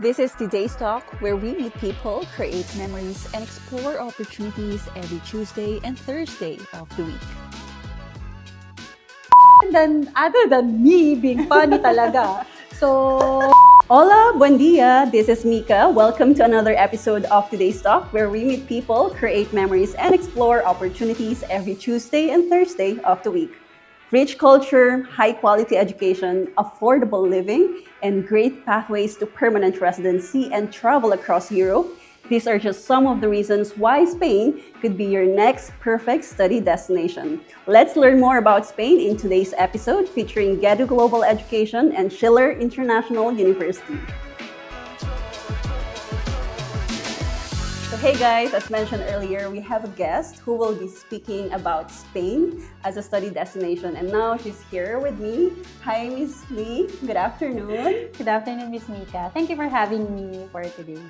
This is today's talk where we meet people, create memories, and explore opportunities every Tuesday and Thursday of the week. And then, other than me being funny talaga. So, Hola, buen dia. This is Mika. Welcome to another episode of Today's Talk, where we meet people, create memories, and explore opportunities every Tuesday and Thursday of the week. Rich culture, high-quality education, affordable living, and great pathways to permanent residency and travel across Europe. These are just some of the reasons why Spain could be your next perfect study destination. Let's learn more about Spain in today's episode featuring Gedu Global Education and Schiller International University. So hey guys, as mentioned earlier, we have a guest who will be speaking about Spain as a study destination. And now she's here with me. Hi, Miss Lee. Good afternoon. Good afternoon, Ms. Mika. Thank you for having me for today's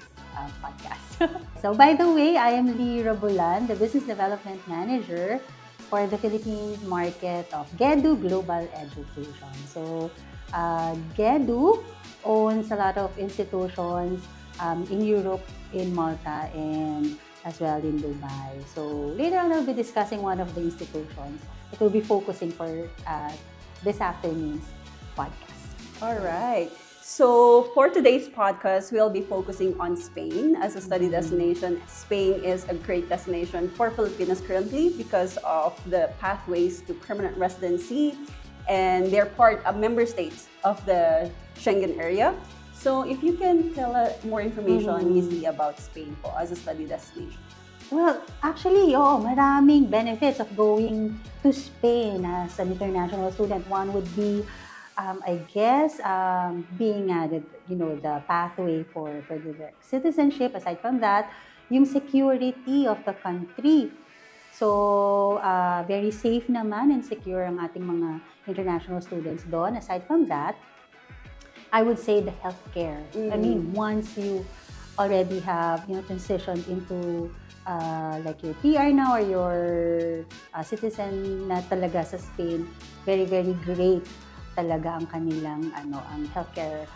podcast. So, by the way, I am Lee Rabulan, the Business Development Manager for the Philippines market of Gedu Global Education. So, Gedu owns a lot of institutions in Europe, in Malta, and as well in Dubai. So, later on, I'll be discussing one of the institutions that will be focusing for this afternoon's podcast. All right. So for today's podcast, we'll be focusing on Spain as a study destination. Spain is a great destination for Filipinos currently because of the pathways to permanent residency, and they're part of member states of the Schengen area. So if you can tell more information, Ms. Lee, about Spain po as a study destination. Well, actually, maraming benefits of going to Spain as an international student. One would be, I guess, being the pathway for the citizenship. Aside from that, yung security of the country. So, very safe naman and secure ang ating mga international students doon. Aside from that, I would say the healthcare. I mean, once you already have transitioned into like your PR now or your citizen na talaga sa Spain, very, very great talaga ang kanilang ang healthcare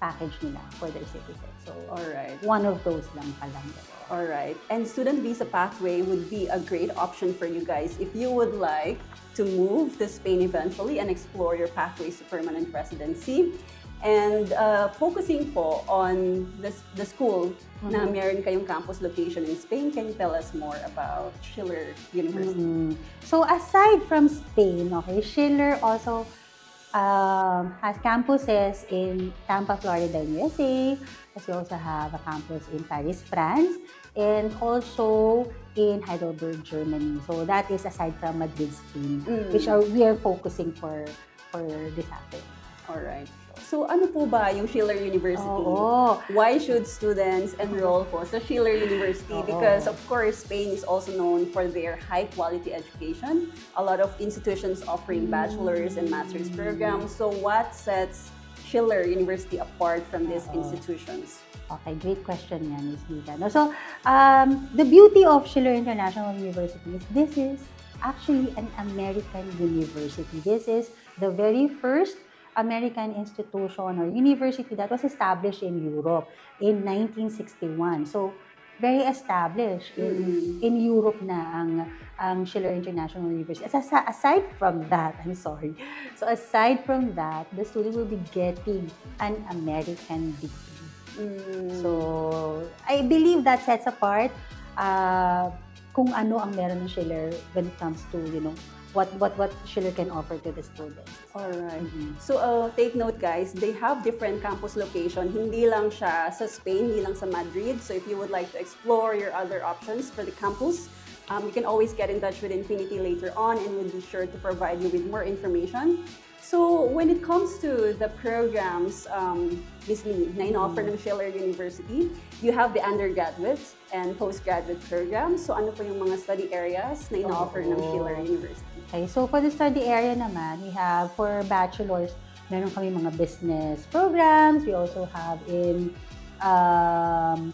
package nila for their citizens. So, Alright. one of those lang palang. Alright. And student visa pathway would be a great option for you guys if you would like to move to Spain eventually and explore your pathways to permanent residency. And focusing po on the school na meron kayong campus location in Spain, can you tell us more about Schiller University? So aside from Spain, okay, Schiller also has campuses in Tampa, Florida, in USA. We also have a campus in Paris, France, and also in Heidelberg, Germany. So that is aside from Madrid, Spain, which we are focusing for this afternoon. Alright. So ano po ba yung Schiller University? Oo. Why should students enroll po sa Schiller University? Because of course, Spain is also known for their high quality education. A lot of institutions offering bachelors and master's programs. So what sets Schiller University apart from these institutions? Okay, great question yan, Ms. Mika. No? So, the beauty of Schiller International University is this is actually an American university. This is the very first American institution or university that was established in Europe in 1961. So, very established in Europe na ang Schiller International University. Aside from that, I'm sorry. So, aside from that, the student will be getting an American degree. So, I believe that sets apart kung ano ang meron ng Schiller when it comes to, what Schiller can offer to the students. Alright. So, take note guys, they have different campus location. Hindi lang siya sa Spain, hindi lang sa Madrid. So, if you would like to explore your other options for the campus, you can always get in touch with Infinity later on and we'll be sure to provide you with more information. So, when it comes to the programs, Ms. Lee, na in-offer ng Schiller University, you have the undergraduate and postgraduate programs. So, ano po yung mga study areas na in-offer ng Schiller University? Okay, so for the study area naman, we have for bachelors, meron kami mga business programs. We also have in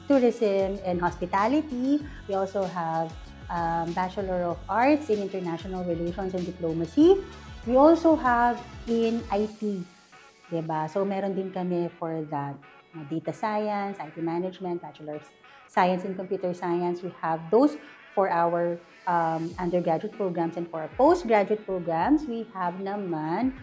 tourism and hospitality. We also have Bachelor of Arts in International Relations and Diplomacy. We also have in IT, diba? So, meron din kami for that. data science, IT management, bachelors science in computer science. We have those for our undergraduate programs, and for our postgraduate programs, we have naman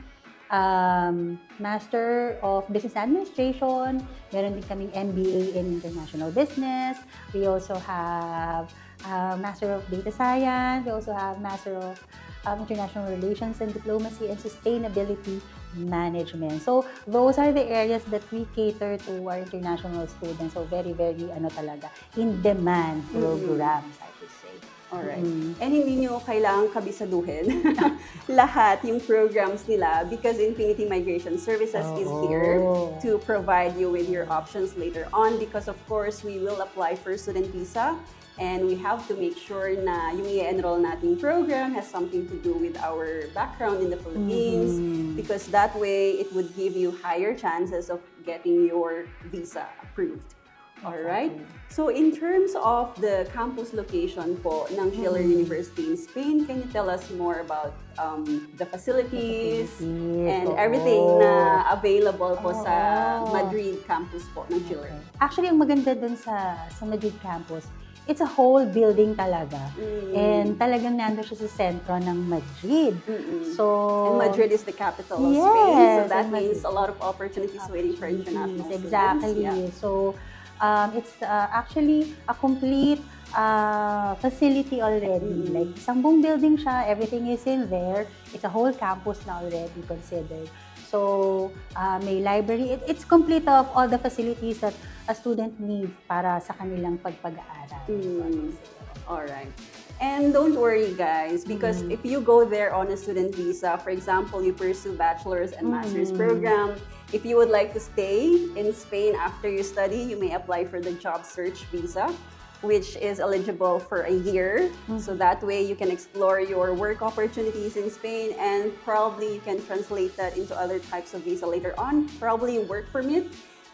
Master of Business Administration. Meron din kaming MBA in International Business. We also have Master of Data Science. We also have Master of International Relations and Diplomacy and Sustainability Management. So, those are the areas that we cater to our international students. So, very, very, talaga, in-demand programs, I would say. Alright. And hindi nyo kailangang kabisaduhin lahat yung programs nila because Infinity Migration Services is here to provide you with your options later on, because of course, we will apply for student visa and we have to make sure na yung i-enroll nating program has something to do with our background in the Philippines, because that way, it would give you higher chances of getting your visa approved. Alright? So, in terms of the campus location po ng Schiller University in Spain, can you tell us more about the facilities and everything na available po sa Madrid campus po ng Schiller? Actually, ang maganda dun sa Madrid campus, it's a whole building talaga. And talagang nandun siya sa sentro ng Madrid. So, and Madrid is the capital of Spain, so that means a lot of opportunities waiting for international students. Exactly. Yeah. So, it's actually a complete facility already. Like, isang buong building siya, everything is in there. It's a whole campus na already considered. So, may library. It's complete of all the facilities that a student needs para sa kanilang pagpag-aaral. Alright. And don't worry, guys, because if you go there on a student visa, for example, you pursue bachelor's and master's program, if you would like to stay in Spain after you study, you may apply for the job search visa, which is eligible for a year. So that way you can explore your work opportunities in Spain, and probably you can translate that into other types of visa later on, probably work permit.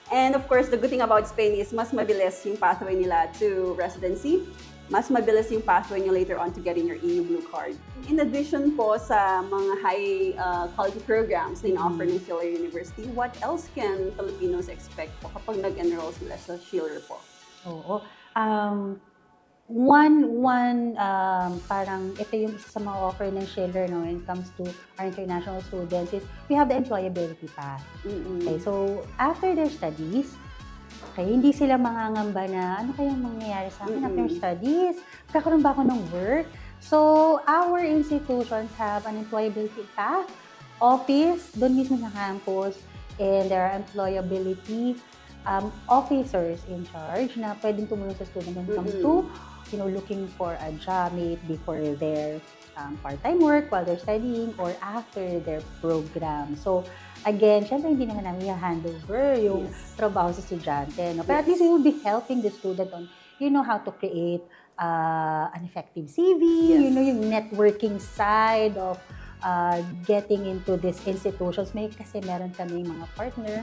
And of course, the good thing about Spain is mas mabilis yung pathway nila to residency. Mas mabilis yung pathway nyo later on to getting your EU Blue Card. In addition po sa mga high quality programs na in-offer ng Schiller University, what else can Filipinos expect po kapag nag-enroll sila sa Schiller po? Oo. One parang ito yung isa sa mga offer ng Schiller, no, when it comes to our international students, is we have the employability path. Okay, so after their studies, okay, hindi sila mangangamba na ano kayang mangyayari sa akin after studies? Kakaroon ba ako ng work? So, our institutions have an employability path office doon mismo sa campus, and there are employability officers in charge na pwedeng tumulong sa student when it comes to, looking for a job, may it be for their part-time work while they're studying or after their program. So, again, syempre hindi naman namin i-handover yung trabaho sa estudyante. No? Pero at least we will be helping the student on, how to create an effective CV, yung networking side of getting into these institutions. Kasi meron kami mga partner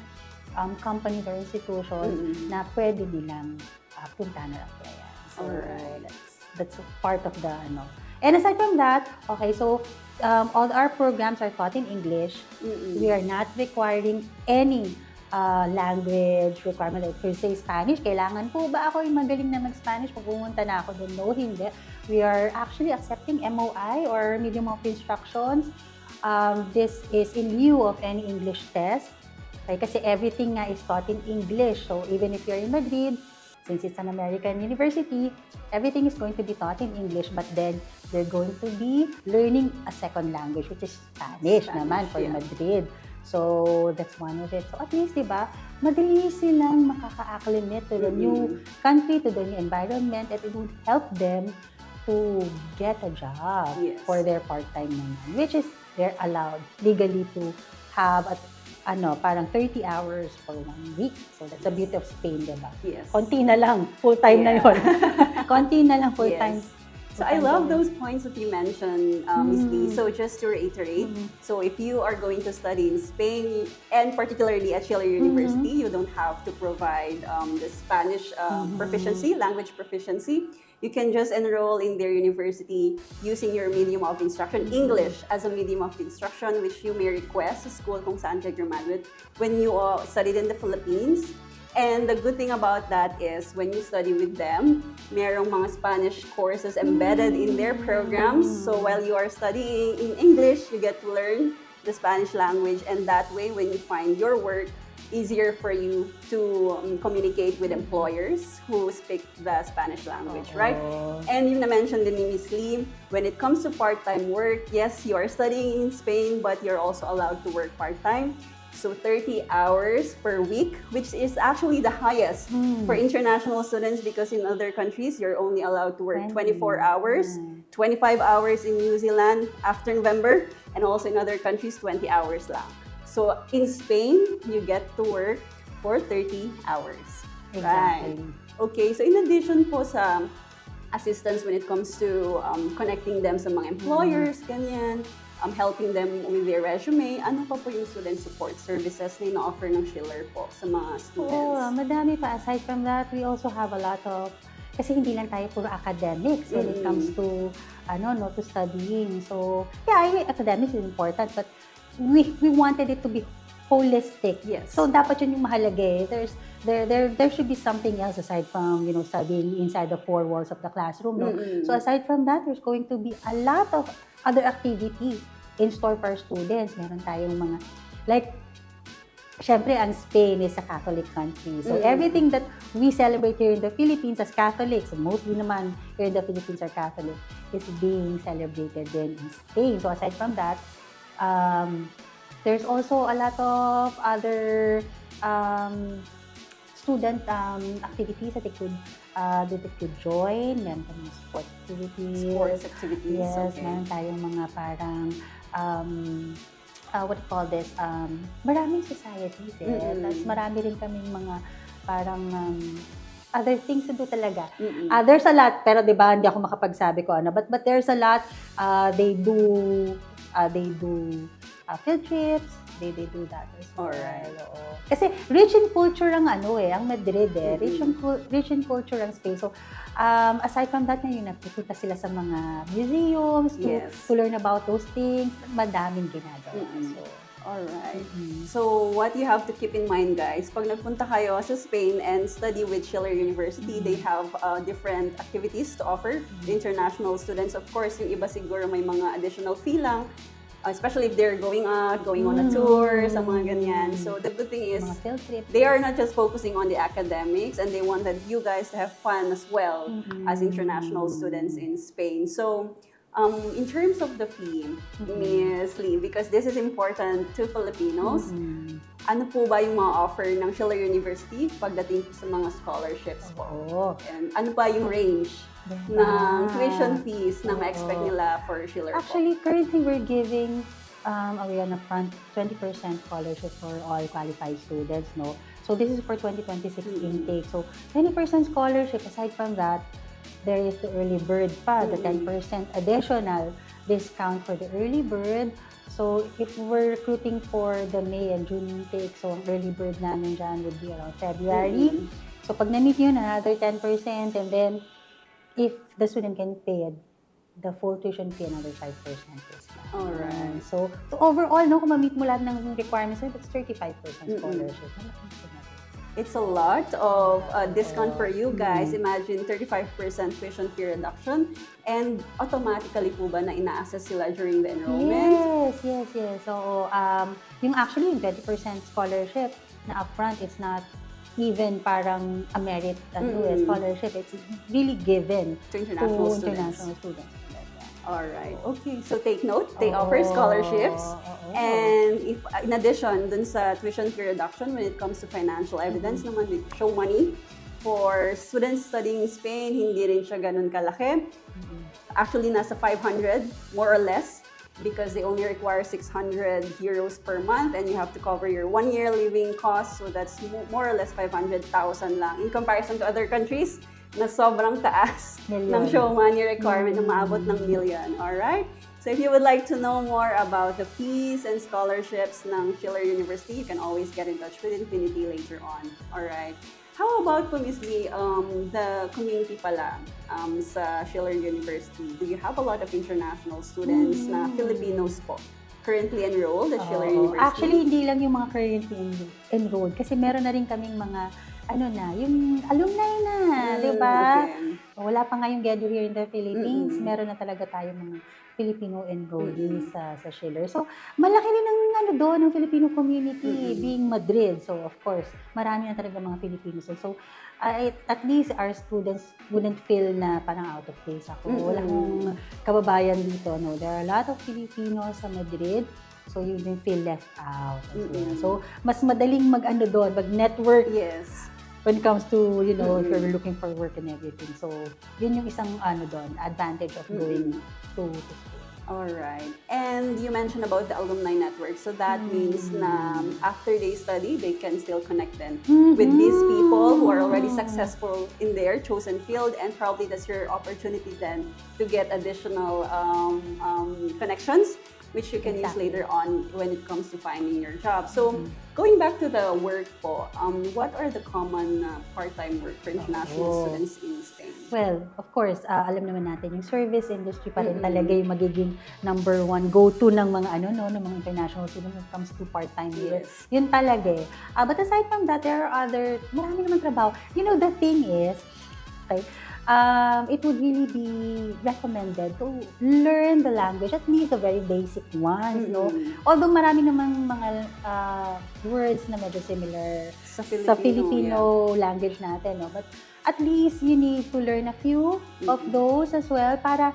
companies or institutions na pwede nilang puntahan or applyan. So, that's part of the, And aside from that, okay, so all our programs are taught in English. We are not requiring any language requirement. Like, per se, Spanish, kailangan po ba ako yung magaling na mag-Spanish pag pumunta na ako doon? No, hindi. We are actually accepting MOI or medium of instructions. This is in lieu of any English test. Okay, kasi everything nga is taught in English. So, even if you're in Madrid, since it's an American university, everything is going to be taught in English, but then they're going to be learning a second language, which is Spanish naman for Madrid. So, that's one of it. So, at least, diba, madali silang makaka-acclimate to the new country, to the new environment, and it would help them to get a job for their part-time naman, which is they're allowed legally to have parang 30 hours for 1 week. So, that's the beauty of Spain, diba? Yes. Konti na lang, full-time na yun. Konti na lang, full-time. So, I love those points that you mentioned, Ms. Lee. So, just to reiterate, so if you are going to study in Spain, and particularly at Schiller University, you don't have to provide the Spanish proficiency, language proficiency. You can just enroll in their university using your medium of instruction, English as a medium of instruction, which you may request sa school kung saan ka graduate when you studied in the Philippines. And the good thing about that is when you study with them, merong mga Spanish courses embedded in their programs. So while you are studying in English, you get to learn the Spanish language, and that way when you find your work, easier for you to communicate with employers who speak the Spanish language, right? And you na-mention din ni Miss Lee, when it comes to part-time work, yes, you are studying in Spain, but you're also allowed to work part-time. So 30 hours per week, which is actually the highest for international students, because in other countries, you're only allowed to work 24 hours, 25 hours in New Zealand after November, and also in other countries, 20 hours lang. So in Spain, you get to work for 30 hours. Exactly. Right. Okay, so in addition po sa assistance when it comes to connecting them sa mga employers, ganyan, helping them with their resume, ano pa po yung student support services na ina-offer ng Schiller po sa mga students? Madami pa. Aside from that, we also have a lot of, kasi hindi lang tayo puro academics when it comes to, to studying. So, yeah, academics is important, but we wanted it to be holistic. Yes. So dapat yun yung mahalaga eh. There should be something else aside from studying inside the four walls of the classroom. No? So aside from that, there's going to be a lot of other activity in store for our students. Meron tayong mga syempre, ang Spain is a Catholic country. So everything that we celebrate here in the Philippines as Catholics, and mostly naman here in the Philippines are Catholic, is being celebrated then in Spain. So aside from that, there's also a lot of other student activities that they could join. Meron tayong sports activities. Yes, okay. meron tayong mga parang what do you call this? Maraming societies Tapos marami rin kaming mga parang other things to do talaga. There's a lot, pero 'di ba hindi ako makapagsabi ko but there's a lot. They do field trips. They do that as well. Alright. Kasi rich in culture ang ang Madrid Rich in culture ang Spain. So aside from that, ngayon napupunta sila sa mga museums to learn about those things. Madaming ginagawa. So alright. So, what you have to keep in mind, guys, pag nagpunta kayo sa Spain and study with Schiller University, they have different activities to offer international students. Of course, yung iba siguro may mga additional fee lang, especially if they're going out, going on a tour, sa mga ganyan. So, the good thing is, mga field trips. they are not just focusing on the academics, and they wanted you guys to have fun as well as international students in Spain. So, in terms of the fee, Ms. Lee, because this is important to Filipinos, ano po ba yung mga offer ng Schiller University pagdating sa mga scholarships po? And ano ba yung range ng tuition fees na ma-expect nila for Schiller po? Actually, currently we're giving away on upfront 20% scholarship for all qualified students, no? So this is for 2026 intake. So 20% scholarship. Aside from that, there is the early bird pa, the 10% additional discount for the early bird. So if we're recruiting for the May and June intake, so ang early bird namin dyan would be around February. So pag na-meet yun, another 10%, and then if the student can pay it, the full tuition fee, another 5% discount. Alright. So overall, no, kung ma-meet mo lahat ng requirements, that's 35% scholarship. It's a lot of discount for you guys. Imagine 35% tuition fee reduction, and automatically po ba na ina-assess sila during the enrollment? Yes. So, yung actually yung 20% scholarship na upfront, it's not even parang a merit scholarship. It's really given To international students. Alright. Okay. So take note, they offer scholarships. And if in addition dun sa tuition fee reduction, when it comes to financial evidence naman, we show money for students studying in Spain, hindi rin siya ganun kalaki. Actually, nasa 500 more or less, because they only require 600 euros per month, and you have to cover your 1 year living costs. So that's more or less 500,000 lang in comparison to other countries na sobrang taas ng show money requirement na maabot ng million. Alright? So if you would like to know more about the fees and scholarships ng Schiller University, you can always get in touch with Infinity later on. Alright? How about po, Ms. Lee, the community pala sa Schiller University? Do you have a lot of international students na Filipinos po? currently enrolled at Schiller Oo. University? Actually, hindi lang yung mga currently enrolled. Kasi meron na rin kaming mga, yung alumni na, di ba? Okay. Wala pa nga yung Gedu here in the Philippines. Mm-mm. Meron na talaga tayong mga Filipino enrollees Mm-mm. sa Schiller. So, malaki rin ang ng Filipino community being Madrid. So, of course, marami na talaga mga Filipinos. So, at least our students wouldn't feel na parang out of place ako. Wala akong kababayan dito. No? There are a lot of Filipinos sa Madrid. So, you didn't feel left out. As well. So, mas madaling doon, mag-network Yes. when it comes to, if you're looking for work and everything. So, yun yung isang doon, advantage of going to school. Alright. And you mentioned about the alumni network. So that means na after they study, they can still connect then with these people who are already successful in their chosen field, and probably that's your opportunity then to get additional connections which you can use later on when it comes to finding your job. So, going back to the work po, what are the common part-time work for international students in Spain? Well, of course, alam naman natin yung service industry pa rin talaga yung magiging number one go-to ng mga ng mga international students when it comes to part-time work. Yun talaga eh. But aside from that, there are marami naman trabaho. The thing is, okay, it would really be recommended to learn the language, at least the very basic ones, no? Although marami namang mga words na medyo similar sa Filipino language natin, no? But at least you need to learn a few of those as well para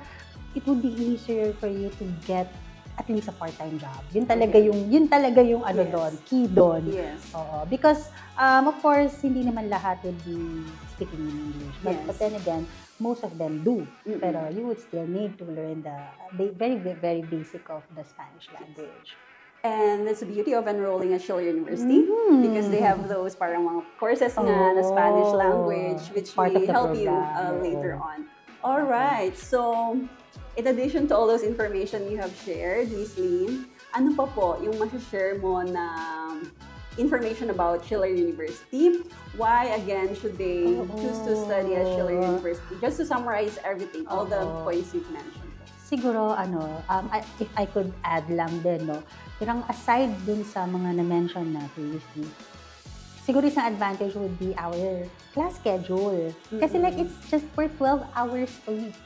it would be easier for you to get at least a part-time job. Yun talaga yung doon, key doon. Yes. Because of course, hindi naman lahat would be speaking in English. But then again, most of them do. Pero you would still need to learn the very, very basic of the Spanish language. And that's the beauty of enrolling at Schiller University because they have those parang mga courses na Spanish language which will help you later on. All right. So, in addition to all those information you have shared, Miss Lynn, ano pa po yung masashare mo na information about Schiller University? Why, again, should they choose to study at Schiller University? Just to summarize everything, all the points you've mentioned. Siguro, if I could add lang din, no? Parang aside dun sa mga na-mention na previously, siguro isang advantage would be our class schedule. Kasi it's just for 12 hours a week.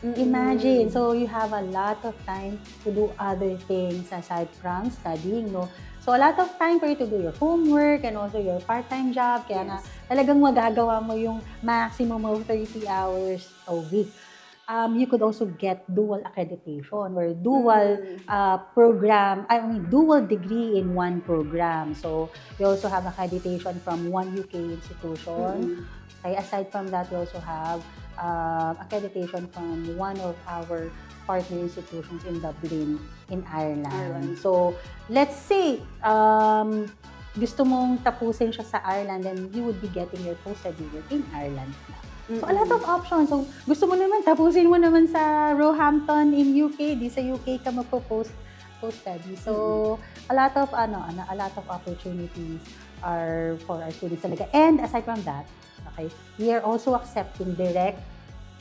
Imagine, so you have a lot of time to do other things aside from studying, no? So a lot of time for you to do your homework and also your part-time job. Kaya nga, talagang magagawa mo yung maximum of 30 hours a week. You could also get dual accreditation or dual dual degree in one program. So you also have accreditation from one UK institution. Okay, aside from that, we also have accreditation from one of our partner institutions in Dublin, in Ireland. So, let's say, gusto mong tapusin siya sa Ireland, then you would be getting your post-study work in Ireland na. So, a lot of options. So, gusto mo naman, tapusin mo naman sa Roehampton in UK, di sa UK ka magpo-post-study. So, a lot of opportunities are for our students talaga. And aside from that, okay, we are also accepting direct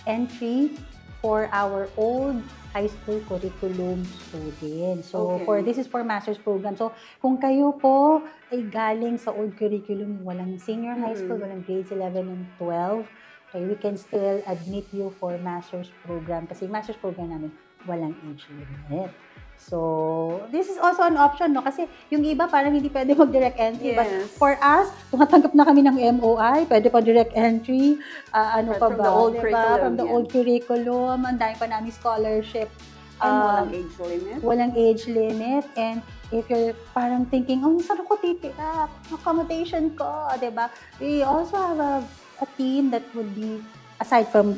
entry for our old high school curriculum students. So, this is for master's program. So, kung kayo po ay galing sa old curriculum, walang senior high school, walang grades 11 and 12, okay, we can still admit you for master's program. Kasi master's program namin, walang age limit. So, this is also an option, no? Kasi yung iba parang hindi pwede mag-direct entry. But for us, tumatanggap na kami ng MOI, pwede pa direct entry. From the old curriculum. From the old curriculum. Ang dami pa namin scholarship. And walang age limit. Walang age limit. And if you're parang thinking, saan ako titira? Accommodation ko, diba? We also have a team that would be aside from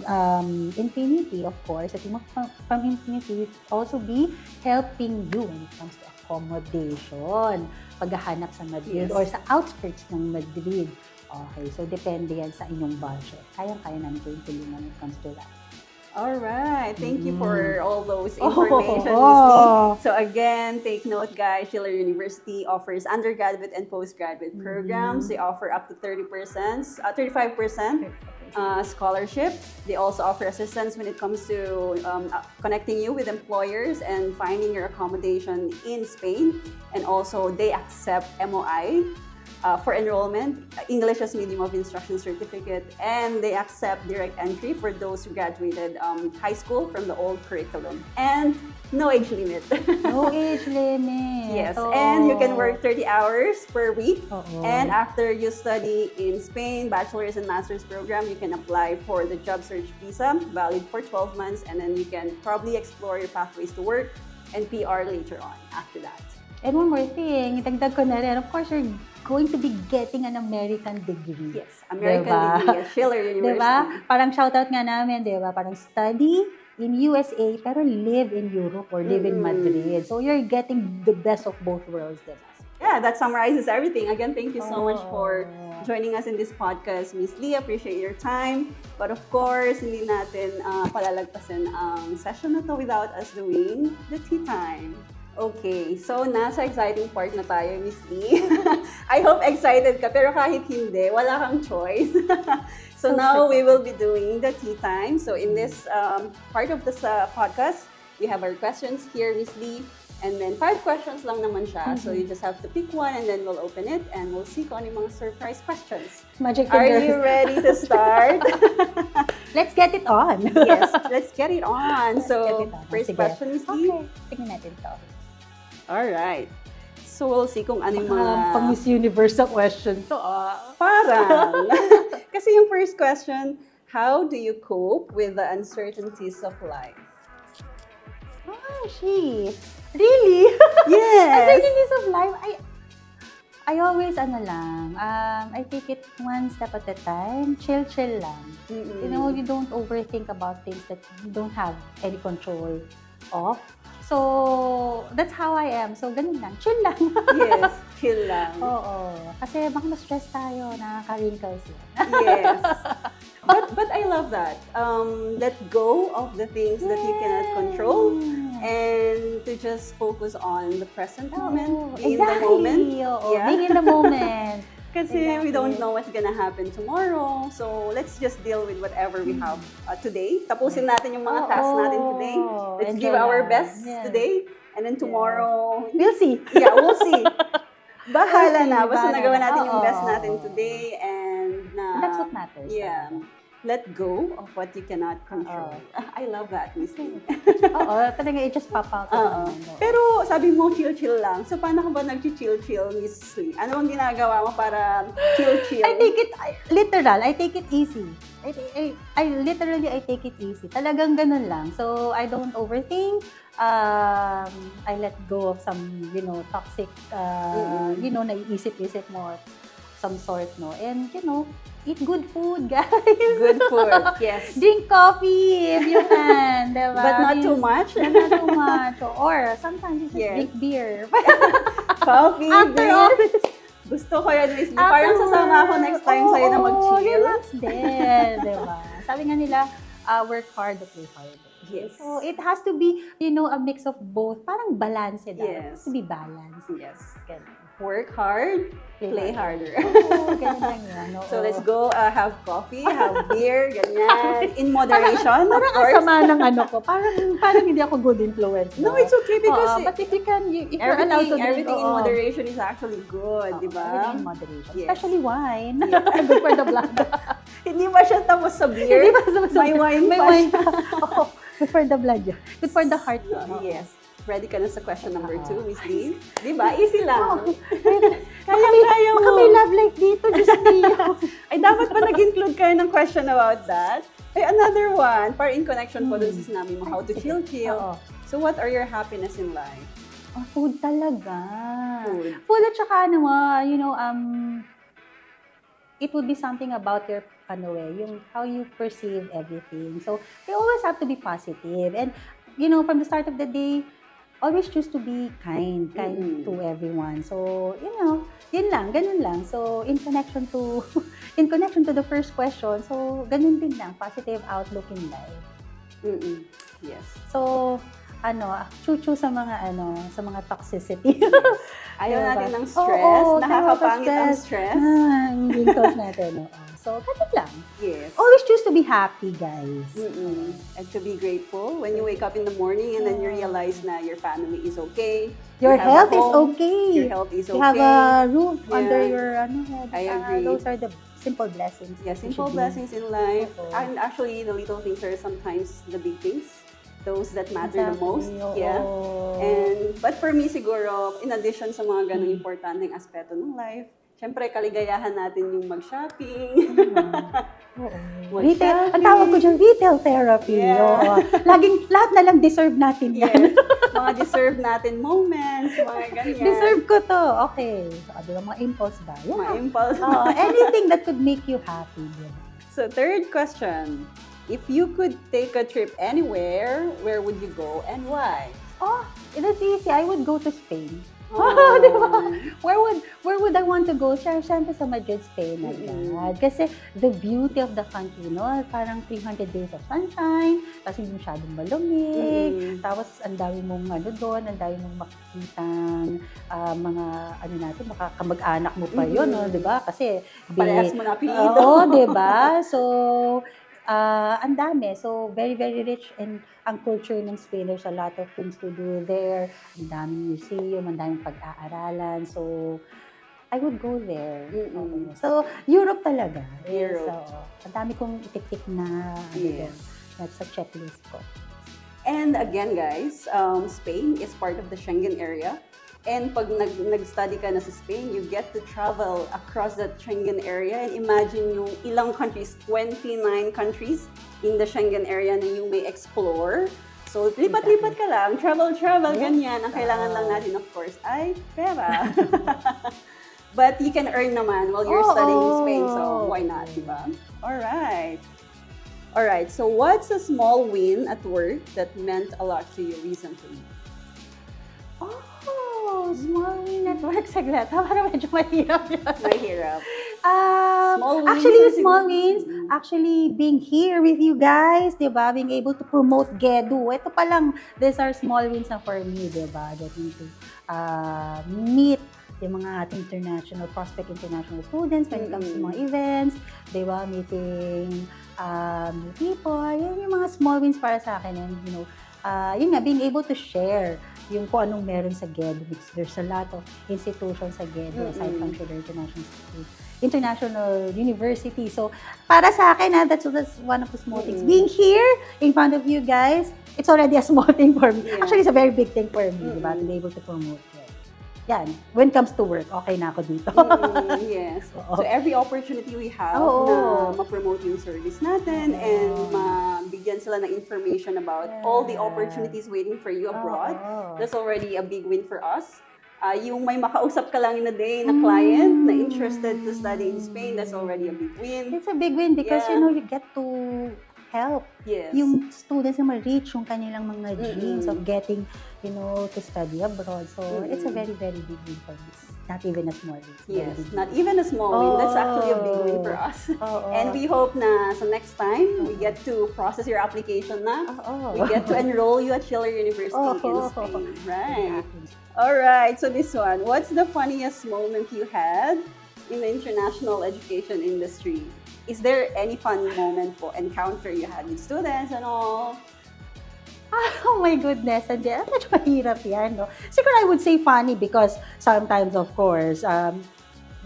Infinity, of course, from Infinity, will also be helping you when it comes to accommodation, paghahanap sa Madrid or sa outskirts ng Madrid. Okay, so depende yan sa inyong budget. Kayang-kaya namin kayo tulungan when it comes to that. All right. Thank you for all those Oh. information, Miss Lee. So again, take note, guys. Schiller University offers undergraduate and postgraduate programs. They offer up to 30%, 35% scholarship. They also offer assistance when it comes to connecting you with employers and finding your accommodation in Spain. And also, they accept MOI for enrollment, English as Medium of Instruction certificate, and they accept direct entry for those who graduated high school from the old curriculum. And no age limit. No age limit. Yes, Oo. and you can work 30 hours per week. Oo. And after you study in Spain, bachelors and master's program, you can apply for the job search visa, valid for 12 months, and then you can probably explore your pathways to work and PR later on after that. And one more thing, itagdag ko na rin, of course, you're going to be getting an American degree. Yes, American Diba? degree at Schiller University. Diba? Parang shoutout nga namin, diba? Parang study in USA, pero live in Europe or live in Madrid. So you're getting the best of both worlds, diba? Yeah, that summarizes everything. Again, thank you so much for Oh. joining us in this podcast, Miss Lee. Appreciate your time. But of course, hindi natin palalagpasin ang session na to without us doing the tea time. Okay, so nasa exciting part na tayo, Miss Lee. I hope excited ka, pero kahit hindi, wala kang choice. So now we will be doing the tea time. So in this part of this podcast, we have our questions here, Miss Lee. And then 5 questions lang naman siya. So you just have to pick one and then we'll open it and we'll see kung ano yung mga surprise questions. Magic Are fingers. you ready to start? Let's get it on. Yes, let's get it on. Let's So get it on. first Sige. question, Miss Lee. Okay, tingnan natin to. Alright. So we'll see kung ano yung mga... Pang Miss Universe na question to. Parang. Kasi yung first question, how do you cope with the uncertainties of life? Oh, she. Really? Yes. Uncertainties of life, I always, I take it one step at a time. Chill lang. You know, you don't overthink about things that you don't have any control of. So, that's how I am. So, ganun lang. Chill lang. Yes, chill lang. Oo. Kasi baka ma-stress tayo, nakaka-wrinkles yun. Yes. But I love that. Let go of the things that you cannot control and to just focus on the present moment, be in the moment. Oo, Yeah. being in the moment. Kasi Exactly. we don't know what's gonna happen tomorrow. So, let's just deal with whatever we have today. Tapusin natin yung mga tasks natin today. Let's Enjoy give our lang. best Yes. today. And then tomorrow, We'll see. yeah, we'll see. Bahala na. Basta Bahala nagawa na. natin yung Oo. best natin today and That's what matters. yeah. Let go of what you cannot control. I love that, Miss Lee. Oo, talaga it just pop out. Pero sabi mo, chill lang. So, paano ka ba nag-chill, Miss Lee? Ano ang ginagawa mo para chill? I take it literal. I take it easy. I literally take it easy. Talagang ganun lang. So I don't overthink. I let go of some, toxic, naiisip-isip mo some sort, no? And, eat good food, guys. Good food, yes. Drink coffee if you can, diba? But not too much. Not too much. Or sometimes you just Yes. drink beer. Coffee, After beer. office. Gusto ko yan, Miss Lee. Parang sasama ako next time sa'yo na mag-chill. Relax din, diba? Sabi nga nila, work hard to play hard. Yes. So, it has to be, a mix of both. Parang balance it. It has Yes. to be balanced. Yes. Ganun. Work hard, play harder. Oo, ganun lang yan. Oo. So let's go have coffee, have beer, ganyan. In moderation, of Parang ang course. sama ng ko. Parang hindi ako good influence. No, it's okay because But if you can, if you're allowed to drink, everything in oo. moderation is actually good, di ba? Everything in moderation. Yes. Especially wine. Good for the blood. Hindi ba siya tapos sa beer? Hindi ba sa- May wine May pa wine siya. pa. Oo, good for the blood yun. Good for the heart yun. Oo. Yes. Ready ka na sa question number 2, Miss Lee? Di ba? Easy lang. Kaya mo. Baka may love life dito, Diyos niyo. Ay, dapat ba nag-include kayo ng question about that? Ay, another one. Para in connection po dun sa sinabi mo, how to chill. Oo. So, what are your happiness in life? Oh, food talaga. Food. Food at saka it would be something about your yung how you perceive everything. So, you always have to be positive. And, from the start of the day, always choose to be kind to everyone. So, yun lang, ganun lang. So, in connection to the first question, so, ganun din lang, positive outlook in life. Mm-mm. Yes. So, chuchu sa mga toxicity. Ayaw Diba? natin ng stress. Oo, Nakakapangit ang stress. Yung wrinkles natin. Oo. So, ganun lang. Yes. Always choose to be happy, guys. Mm-mm. And to be grateful when you wake up in the morning and then you realize na your family is okay. Your you have a health is home, okay. Your health is okay. You have a roof Yeah. under your head. I agree. Those are the simple blessings. Yeah, that we simple should do. blessings in life. Oo. And actually, the little things are sometimes the big things. Those that matter the most. Exactly, oo. Yeah. But for me siguro, in addition sa mga ganung importanteng aspeto ng life, syempre kaligayahan natin yung mag-shopping. Oo. Retail, ang tawag ko dyan, retail therapy. Yeah. Oo. Lahat na lang deserve natin yan. Yes. Mga deserve natin moments, mga ganyan. Deserve ko to. Okay. So, mga impulse buy. Yeah. Mga impulse. Anything that could make you happy. Yeah. So third question, if you could take a trip anywhere, where would you go and why? Oh, that's easy. I would go to Spain. Oh. Diba? Where would I want to go? Siyempre sa Madrid, Spain agad. Kasi the beauty of the country, no? Parang 300 days of sunshine, tapos hindi masyadong malamig, tapos ang dami mong doon, ang dami mong makikitang mga natin, makakamag-anak mo pa yun, no? Diba? Kasi Parehas mo na apelido. Oo, diba? So, ang dami. So, very, very rich and ang culture ng Spain. There's a lot of things to do there. Ang daming museum, ang daming pag-aaralan. So, I would go there. So, Europe talaga. Europe. So, ang dami kong itik-tik na Yes. That's a checklist ko. And again guys, Spain is part of the Schengen area. And pag nag-study ka na sa Spain, you get to travel across that Schengen area. And imagine yung ilang countries, 29 countries in the Schengen area na you may explore. So, lipat-lipat ka lang, travel, ganyan. Ang kailangan lang natin, of course, ay pera. But you can earn naman while you're studying in Spain, so why not, diba? Alright, so what's a small win at work that meant a lot to you recently? Small win at work. Saglit. Parang medyo mahirap yan. Mahirap. Small wins. Actually, small wins. Actually, being here with you guys, diba? Being able to promote Gedu. Ito pa lang, these are small wins na for me, diba? Getting to meet yung mga ating prospect international students when it comes to mga events, diba? Meeting new people. Yan yung mga small wins para sa akin. And, yun nga, being able to share yung kung anong meron sa Gedu. There's a lot of institutions sa Gedu aside from Schiller International University. So, para sa akin, that's one of the small things. Being here in front of you guys, it's already a small thing for me. Yeah. Actually, it's a very big thing for me, diba? To be able to promote it. Yan. When it comes to work, okay na ako dito. Yes. So, every opportunity we have na ma-promote yung service natin and mabigyan sila ng information about all the opportunities waiting for you abroad, that's already a big win for us. Yung may makausap ka lang in a day na client na interested to study in Spain, that's already a big win. It's a big win because, you get to help yung students na ma-reach yung kanilang mga dreams of getting, to study abroad. So, it's a very, very big win for me. Not even a small win. Yes, not even a small win. That's actually a big win for us. And we hope na sa next time, we get to process your application na. We get to enroll you at Schiller University in Spain. Right. Alright, so this one. What's the funniest moment you had in the international education industry? Is there any funny moment po, encounter you had with students and all? Oh my goodness, and medyo mahirap yan, no? Siguro I would say funny because sometimes, of course,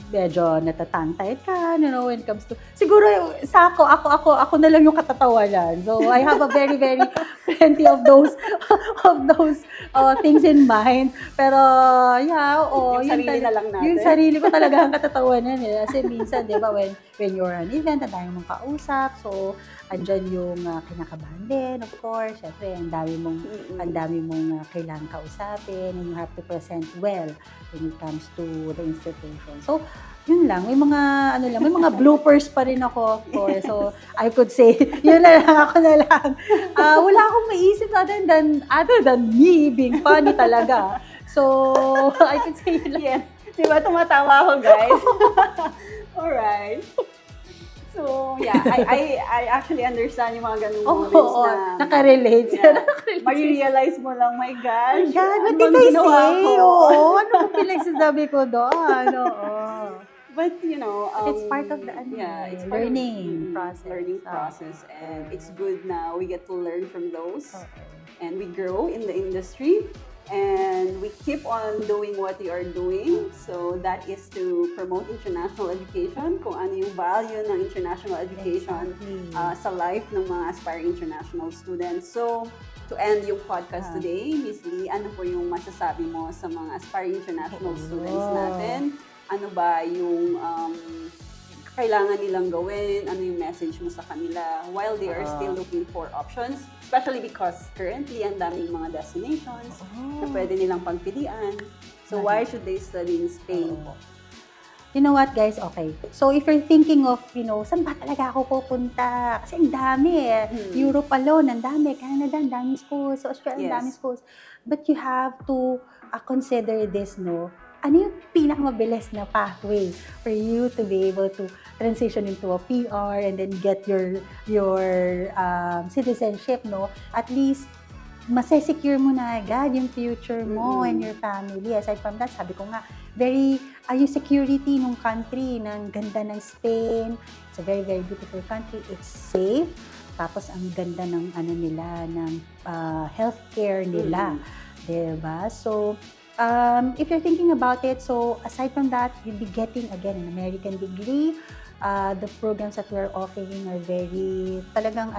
medyo natatantay ka, when it comes to, siguro sa ako na lang yung katatawanan. So, I have a very, very plenty of those things in mind. Pero, yung sarili na lang natin. Yung sarili ko talaga ang katatawanan. Kasi minsan, di ba, when you're on an event, ang dami mong kausap, so, andyan yung kinakabahan din, of course. Siyempre, ang dami mong kailangang kausapin, and you have to present well when it comes to the institution. So, yun lang. May mga bloopers pa rin ako, of course. So, I could say, yun na lang, ako na lang. Wala akong maisip other than me being funny talaga. So, I could say yun lang. Yes. Diba, tumatawa ako, guys? Alright. So, yeah, I actually understand yung mga ganung Oo, moments na nakarelate. yeah, marirealize mo lang, my Oh gosh, my God, what ano did bang I ginawa say? ko? Oo, ano ba pinagsasabi ko doon? Oo. But you know, But it's part of the yeah, it's part of learning process. learning process, and it's good na we get to learn from those, Oo. and we grow in the industry, and we keep on doing what we are doing. So that is to promote international education, kung ano yung value ng international education Exactly. sa life ng mga aspiring international students. So to end yung podcast Ah. today, Miss Lee, ano po yung masasabi mo sa mga aspiring international Oo. students natin? Ano ba yung kailangan nilang gawin? Ano yung message mo sa kanila while they are still looking for options? Especially because currently, ang daming mga destinations na pwede nilang pagpilian. So, why should they study in Spain po? You know what, guys? Okay. So, if you're thinking of, saan ba talaga ako pupunta? Kasi ang dami eh. Europe alone, ang dami. Canada, ang daming schools. So, Australia, ang daming Yes. schools. But you have to consider this, no? Ano yung pinakamabilis na pathway for you to be able to transition into a PR and then get your citizenship, no? At least, masesecure mo na agad yung future mo and your family. Aside from that, sabi ko nga, very, yung security ng country, ng ganda ng Spain. It's a very, very beautiful country. It's safe. Tapos, ang ganda ng, ng healthcare nila. Diba? So, if you're thinking about it, so aside from that, you'll be getting, again, an American degree. The programs that we're offering are very, talagang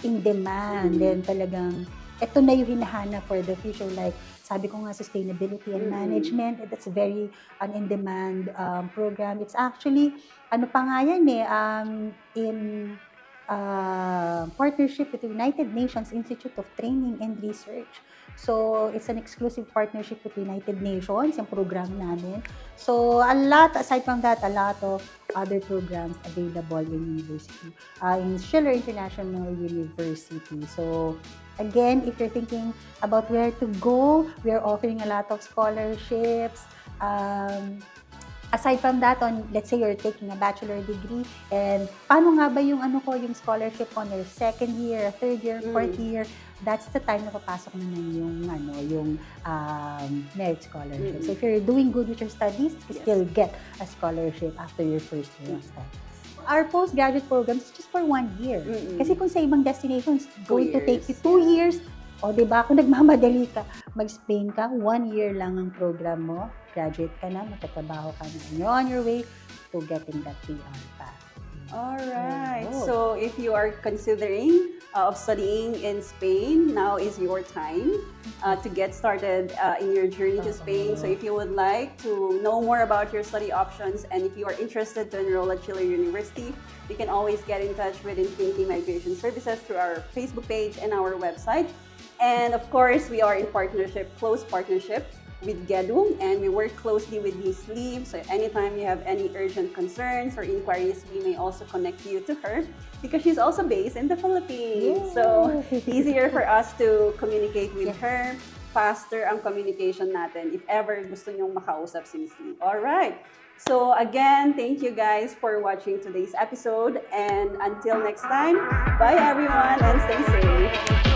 in demand. Then talagang, ito na yung hinahanap for the future. Like, sabi ko nga, sustainability and management, that's a very in-demand program. It's actually, ano pa nga yan in partnership with the United Nations Institute of Training and Research. So, it's an exclusive partnership with the United Nations, yung program namin. So, aside from that, a lot of other programs available in university, in Schiller International University. So, again, if you're thinking about where to go, we are offering a lot of scholarships. Aside from that, let's say you're taking a bachelor degree, and paano nga ba yung yung scholarship on your second year, third year, fourth year, that's the time na papasok naman yung merit scholarship. So if you're doing good with your studies, you still get a scholarship after your first year of studies. Our postgraduate program is just for 1 year. Kasi kung sa ibang destinations, going to take you 2 years. O, diba? Kung nagmamadali ka, mag-Spain ka, 1 year lang ang program mo, graduate ka na, magtatrabaho ka na. You're on your way to getting that PR path. Alright. So, if you are considering of studying in Spain, now is your time to get started in your journey to Spain. So, if you would like to know more about your study options, and if you are interested to enroll at Schiller University, you can always get in touch with Infinity Migration Services through our Facebook page and our website. And of course, we are in close partnership with Gedu, and we work closely with Miss Lee. So anytime you have any urgent concerns or inquiries, we may also connect you to her because she's also based in the Philippines. Yay! So easier for us to communicate with her. Faster ang communication natin if ever gusto nyong makausap si Miss Lee. Alright. So again, thank you guys for watching today's episode. And until next time, bye everyone and stay safe.